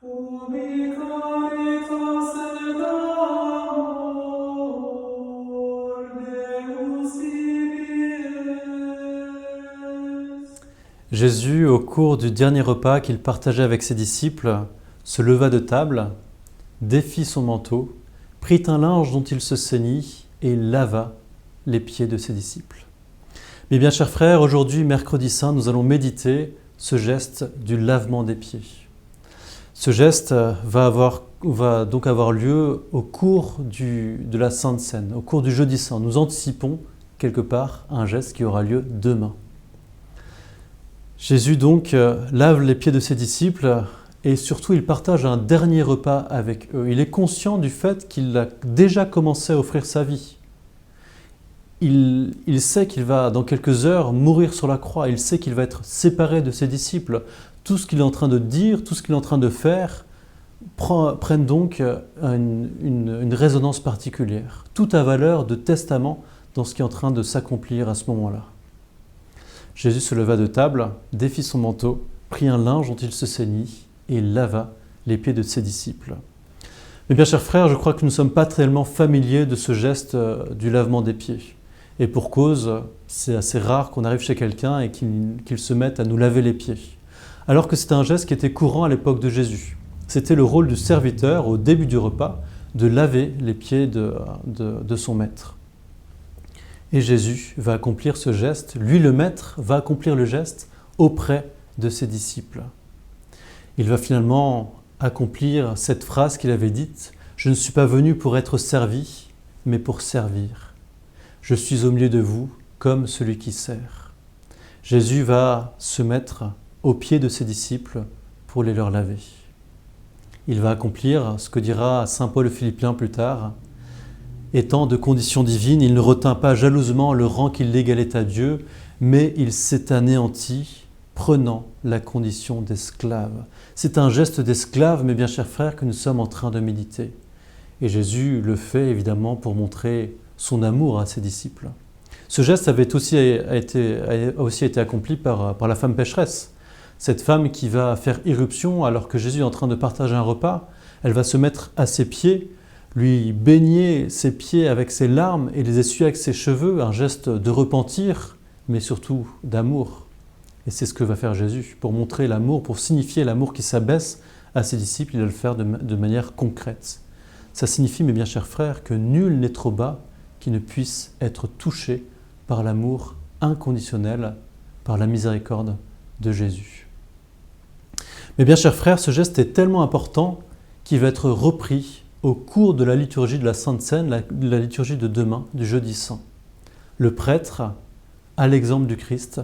Ubi caritas et amor Deus vivies. Jésus, au cours du dernier repas qu'il partageait avec ses disciples, se leva de table, défit son manteau, prit un linge dont il se ceignit et lava les pieds de ses disciples. Mais bien chers frères, aujourd'hui, mercredi saint, nous allons méditer ce geste du lavement des pieds. Ce geste va donc avoir lieu au cours de la Sainte Seine, au cours du jeudi saint. Nous anticipons quelque part un geste qui aura lieu demain. Jésus donc lave les pieds de ses disciples et surtout il partage un dernier repas avec eux. Il est conscient du fait qu'il a déjà commencé à offrir sa vie. Il sait qu'il va dans quelques heures mourir sur la croix. Il sait qu'il va être séparé de ses disciples. Tout ce qu'il est en train de dire, tout ce qu'il est en train de faire prennent donc une résonance particulière. Tout a valeur de testament dans ce qui est en train de s'accomplir à ce moment-là. Jésus se leva de table, défit son manteau, prit un linge dont il se ceignit et lava les pieds de ses disciples. Mais bien chers frères, je crois que nous ne sommes pas tellement familiers de ce geste du lavement des pieds. Et pour cause, c'est assez rare qu'on arrive chez quelqu'un et qu'il se mette à nous laver les pieds. Alors que c'était un geste qui était courant à l'époque de Jésus. C'était le rôle du serviteur au début du repas de laver les pieds de son maître. Et Jésus va accomplir ce geste, lui le maître va accomplir le geste auprès de ses disciples. Il va finalement accomplir cette phrase qu'il avait dite « Je ne suis pas venu pour être servi, mais pour servir. Je suis au milieu de vous comme celui qui sert. » Jésus va se mettre aux pieds de ses disciples pour les leur laver. Il va accomplir ce que dira saint Paul aux Philippiens plus tard. Étant de condition divine, il ne retint pas jalousement le rang qui l'égalait à Dieu, mais il s'est anéanti, prenant la condition d'esclave. C'est un geste d'esclave, mes bien chers frères, que nous sommes en train de méditer. Et Jésus le fait évidemment pour montrer son amour à ses disciples. Ce geste avait aussi été accompli par la femme pécheresse. Cette femme qui va faire irruption alors que Jésus est en train de partager un repas, elle va se mettre à ses pieds, lui baigner ses pieds avec ses larmes et les essuyer avec ses cheveux, un geste de repentir, mais surtout d'amour. Et c'est ce que va faire Jésus, pour montrer l'amour, pour signifier l'amour qui s'abaisse à ses disciples, il va le faire de manière concrète. Ça signifie, mes bien chers frères, que nul n'est trop bas qui ne puisse être touché par l'amour inconditionnel, par la miséricorde de Jésus. Mes bien chers frères, ce geste est tellement important qu'il va être repris au cours de la liturgie de la Sainte Seine, la liturgie de demain, du jeudi saint. Le prêtre, à l'exemple du Christ,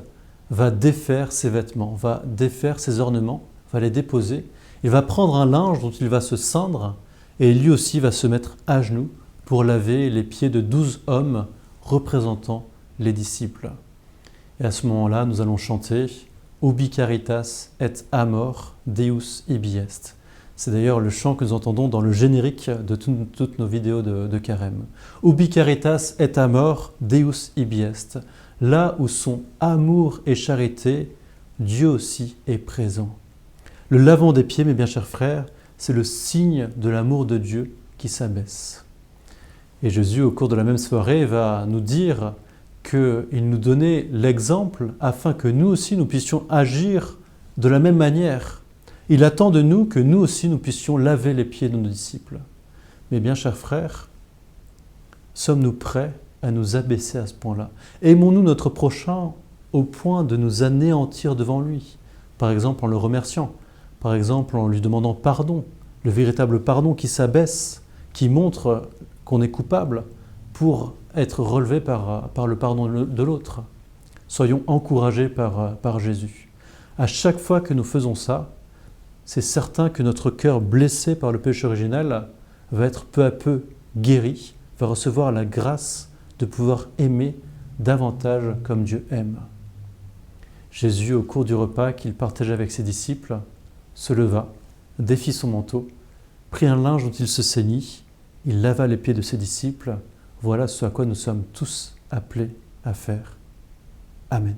va défaire ses vêtements, va défaire ses ornements, va les déposer. Il va prendre un linge dont il va se ceindre et lui aussi va se mettre à genoux pour laver les pieds de 12 hommes représentant les disciples. Et à ce moment-là, nous allons chanter « Ubi caritas et amor Deus ibi est ». C'est d'ailleurs le chant que nous entendons dans le générique de toutes nos vidéos de carême. « Ubi caritas et amor Deus ibi est ». Là où sont amour et charité, Dieu aussi est présent. Le lavement des pieds, mes bien chers frères, c'est le signe de l'amour de Dieu qui s'abaisse. Et Jésus, au cours de la même soirée, va nous dire qu'il nous donnait l'exemple afin que nous aussi nous puissions agir de la même manière. Il attend de nous que nous aussi nous puissions laver les pieds de nos disciples. Mes bien chers frères, sommes-nous prêts à nous abaisser à ce point-là? Aimons-nous notre prochain au point de nous anéantir devant lui? Par exemple en le remerciant, par exemple en lui demandant pardon, le véritable pardon qui s'abaisse, qui montre qu'on est coupable pour être relevé par le pardon de l'autre. Soyons encouragés par Jésus. À chaque fois que nous faisons ça, c'est certain que notre cœur blessé par le péché originel va être peu à peu guéri, va recevoir la grâce de pouvoir aimer davantage comme Dieu aime. Jésus, au cours du repas qu'il partageait avec ses disciples, se leva, défit son manteau, prit un linge dont il se ceignit, il lava les pieds de ses disciples. Voilà ce à quoi nous sommes tous appelés à faire. Amen.